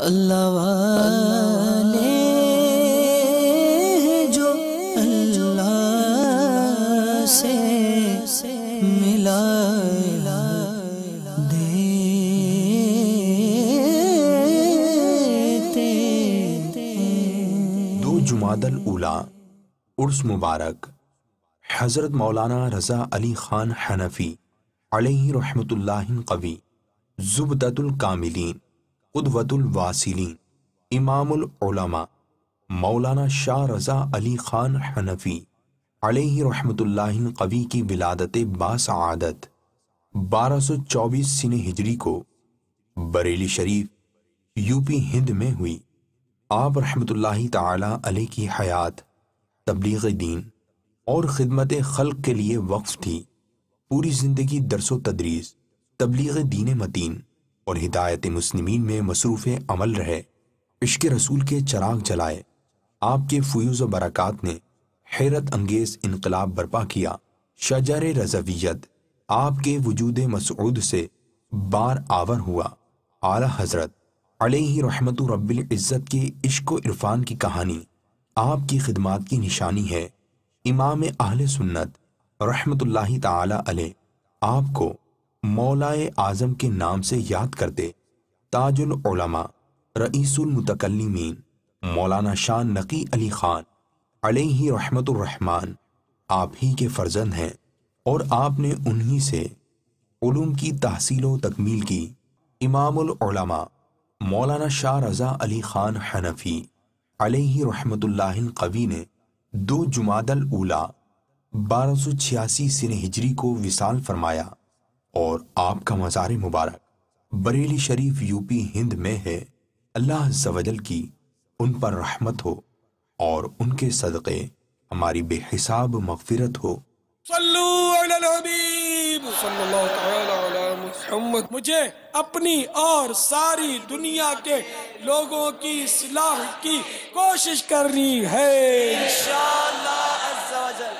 اللہ والے جو اللہ سے ملا جمادی الاولیٰ عرس مبارک حضرت مولانا رضا علی خان حنفی علیہ رحمت اللہ قوی زبدۃ الکاملین قدوۃ الواصلین امام العلماء مولانا شاہ رضا علی خان حنفی علیہ رحمت اللہ قوی کی ولادت باسعادت 1224 سن ہجری کو بریلی شریف یوپی ہند میں ہوئی۔ آپ رحمت اللہ تعالی علیہ کی حیات تبلیغ دین اور خدمت خلق کے لیے وقف تھی۔ پوری زندگی درس و تدریس، تبلیغ دین متین اور ہدایت مسلمین میں مصروف عمل رہے۔ عشق رسول کے چراغ جلائے۔ آپ کے فیوز و برکات نے حیرت انگیز انقلاب برپا کیا۔ شجر رضویت آپ کے وجود مسعود سے بار آور ہوا۔ اعلی حضرت علیہ رحمت رب العزت کے عشق و عرفان کی کہانی آپ کی خدمات کی نشانی ہے۔ امام اہل سنت رحمت اللہ تعالی علیہ آپ کو مولائے اعظم کے نام سے یاد کرتے۔ تاج العلماء رئیس المتکلمین مولانا شاہ نقی علی خان علیہ رحمت الرحمن آپ ہی کے فرزند ہیں، اور آپ نے انہی سے علوم کی تحصیل و تکمیل کی۔ امام العلماء مولانا شاہ رضا علی خان حنفی علیہ رحمت اللہ قوی نے 2 جمادی الاولیٰ 1286 سن ہجری کو وصال فرمایا، اور آپ کا مزار مبارک بریلی شریف یوپی ہند میں ہے۔ اللہ عز و جل کی ان پر رحمت ہو اور ان کے صدقے ہماری بے حساب مغفرت ہو۔ صلو علی الحبیب صلی اللہ تعالی علی محمد۔ مجھے اپنی اور ساری دنیا کے لوگوں کی اصلاح کی کوشش کرنی ہے انشاءاللہ عز و جل۔